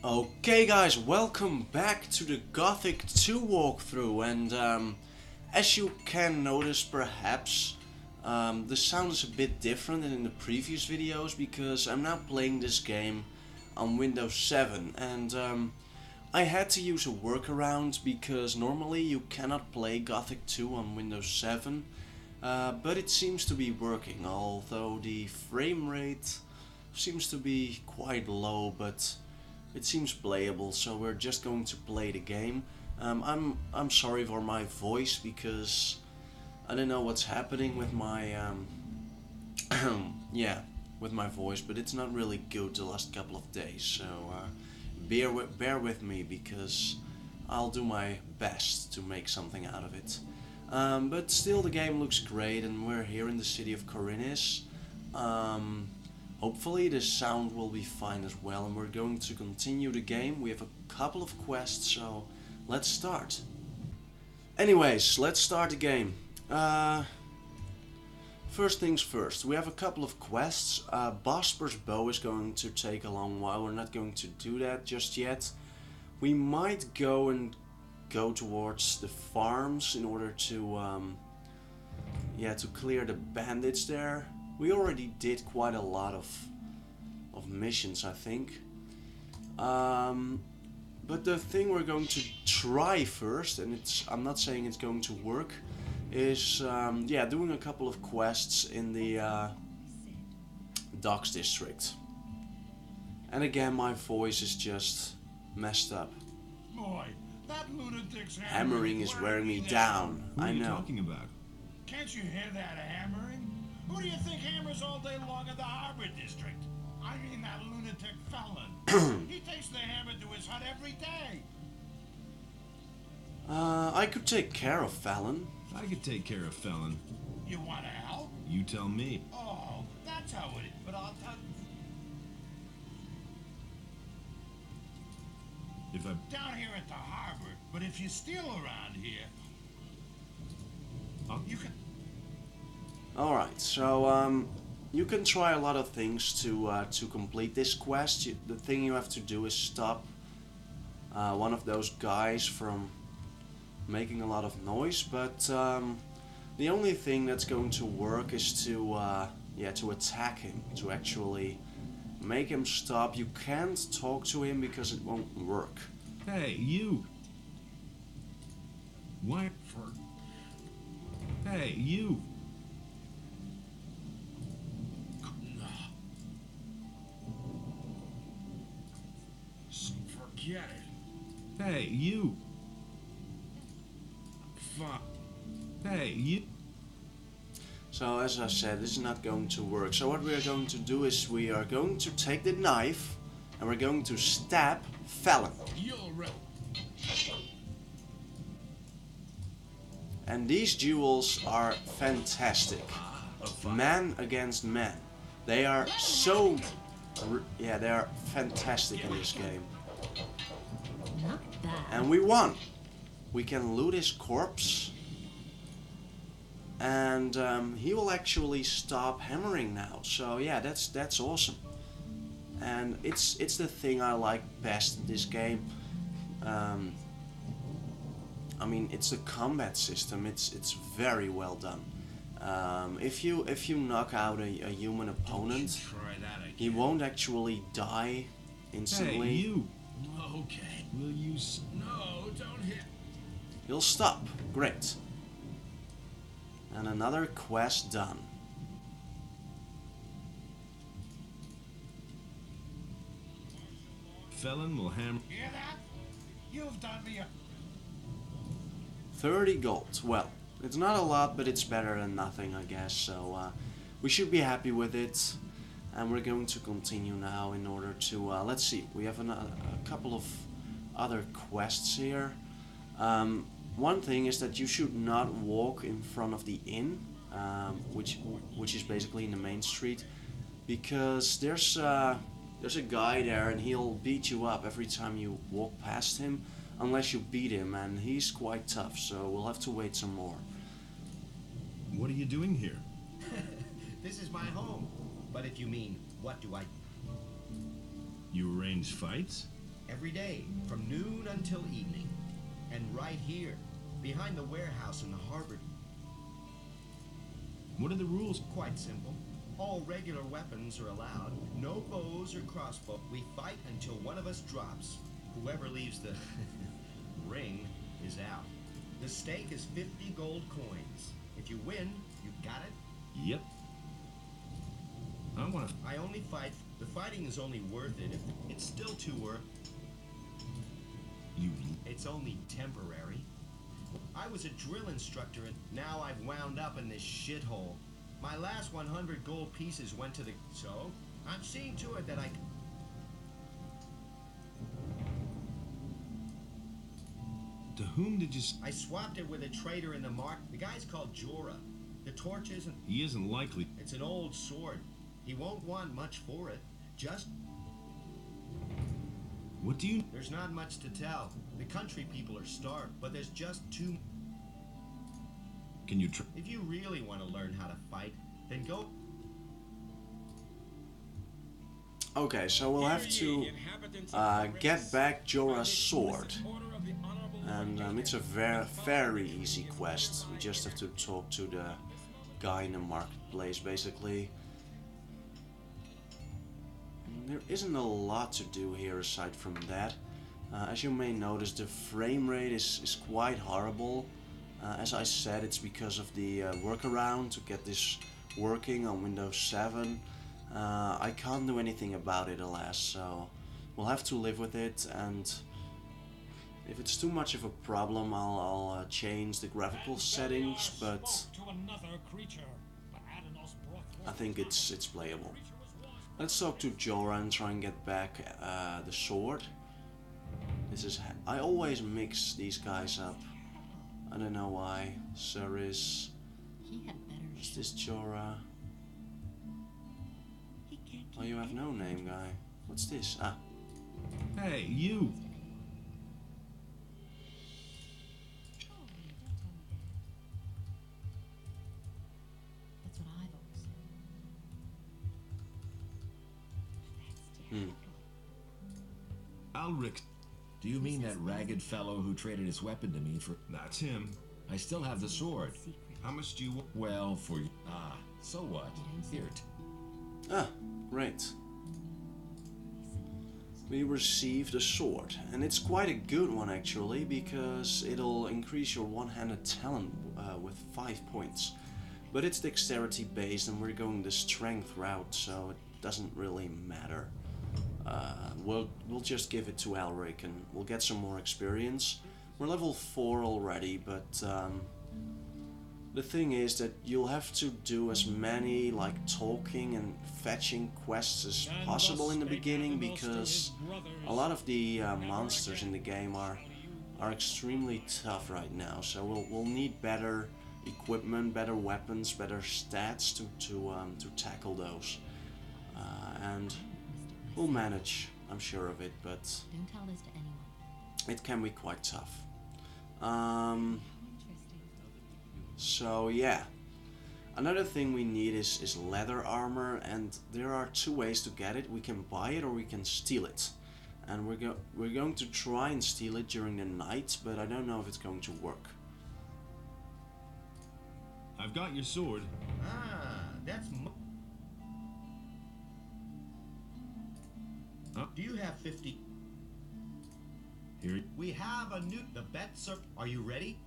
Okay guys, welcome back to the Gothic 2 walkthrough, and as you can notice perhaps, the sound is a bit different than in the previous videos because I'm now playing this game on Windows 7, and I had to use a workaround because normally you cannot play Gothic 2 on Windows 7, but it seems to be working, although the frame rate seems to be quite low, but it seems playable, so we're just going to play the game. I'm sorry for my voice because I don't know what's happening with my yeah, with my voice, but it's not really good the last couple of days. So bear with me because I'll do my best to make something out of it. But still, the game looks great, and we're here in the city of Khorinis. Hopefully the sound will be fine as well, and we're going to continue the game. We have a couple of quests, so let's start. Anyways, let's start the game. First things first, we have a couple of quests. Bosper's bow is going to take a long while. We're not going to do that just yet. We might go towards the farms in order to to clear the bandits there. We already did quite a lot of missions, I think. But the thing we're going to try first, and I'm not saying it's going to work, is doing a couple of quests in the docks district. And again, my voice is just messed up. Boy, that lunatic's Hammering is wearing me down. Who are I you know. talking about? Can't you hear that hammering? Who do you think hammers all day long in the harbor district? I mean that lunatic felon. He takes the hammer to his hut every day. I could take care of Fallon. I could take care of Felon. You want to help? You tell me. Oh, that's how it is. But I'll tell If I... down here at the harbor. But if you steal around here, you can... Alright, so you can try a lot of things to complete this quest. The thing you have to do is stop one of those guys from making a lot of noise, but the only thing that's going to work is to attack him, to actually make him stop. You can't talk to him because it won't work. Hey, you! What? Hey, you! Forget it. Hey, you! Fuck. Hey, you! So as I said, this is not going to work. So what we are going to do is we are going to take the knife and we're going to stab Fallon. You'll rope. And these duels are fantastic. Man against man. They are so... they are fantastic in this game. Not bad. And we won. We can loot his corpse. And he will actually stop hammering now. So yeah, that's awesome. And it's the thing I like best in this game. I mean, it's the combat system. It's very well done. If you knock out a human opponent, Try that again. he won't actually die instantly. Hey, you! Okay. Will you... No, don't hit. He'll stop. Great. And another quest done. Felon will hammer... Hear that? You've done me a... 30 gold. Well, it's not a lot, but it's better than nothing, I guess. So we should be happy with it. And we're going to continue now in order to... let's see. We have a couple of other quests here. One thing is that you should not walk in front of the inn, which is basically in the main street, because there's a guy there and he'll beat you up every time you walk past him, unless you beat him, and he's quite tough, so we'll have to wait some more. What are you doing here? This is my home. But if you mean, what do I... You arrange fights? every day, from noon until evening. And right here, behind the warehouse in the harbor. What are the rules? Quite simple. All regular weapons are allowed. No bows or crossbow. We fight until one of us drops. Whoever leaves the ring is out. The stake is 50 gold coins. If you win, you got it. Yep. I want to. I only fight. The fighting is only worth it if it's still too worth. You. It's only temporary. I was a drill instructor and now I've wound up in this shithole. My last 100 gold pieces went to the... So, I'm seeing to it that I... To whom did you? I swapped it with a trader in the mark. The guy's called Jorah. The torch isn't... He isn't likely. It's an old sword. He won't want much for it. Just... What do you? There's not much to tell. The country people are starved, but there's just too... Can you try? If you really want to learn how to fight, then go... Okay, so we'll have to get back Jorah's sword. And it's a very easy quest. We just have to talk to the guy in the marketplace, basically. And there isn't a lot to do here aside from that. As you may notice, the frame rate is quite horrible. As I said, it's because of the workaround to get this working on Windows 7. I can't do anything about it, alas, so we'll have to live with it, and if it's too much of a problem, I'll change the graphical settings, but I think it's playable. Let's talk to Jorah and try and get back the sword. This is... I always mix these guys up. I don't know why. Suris. He had better. Is this Jorah? Oh, you have no name, guy. What's this? Ah. Hey, you. That's what I've always said. Alric. Do you mean that ragged fellow who traded his weapon to me for... That's him. I still have the sword. How much do you want? Well, for... Ah, so what? Here. Ah, right. We received a sword, and it's quite a good one actually, because it'll increase your one-handed talent with 5 points. But it's dexterity based, and we're going the strength route, so it doesn't really matter. We'll just give it to Alric, and we'll get some more experience. We're level 4 already, but the thing is that you'll have to do as many like talking and fetching quests as possible in the beginning, because a lot of the monsters in the game are extremely tough right now. So we'll need better equipment, better weapons, better stats to tackle those, and we'll manage. I'm sure of it, but Don't tell this to anyone. it can be quite tough. Interesting. So yeah, another thing we need is leather armor, and there are 2 ways to get it. We can buy it or we can steal it, and we're going to try and steal it during the night, but I don't know if it's going to work. I've got your sword. Ah, that's... Huh? Do you have 50... Here. We have a new... The bets are... Are you ready?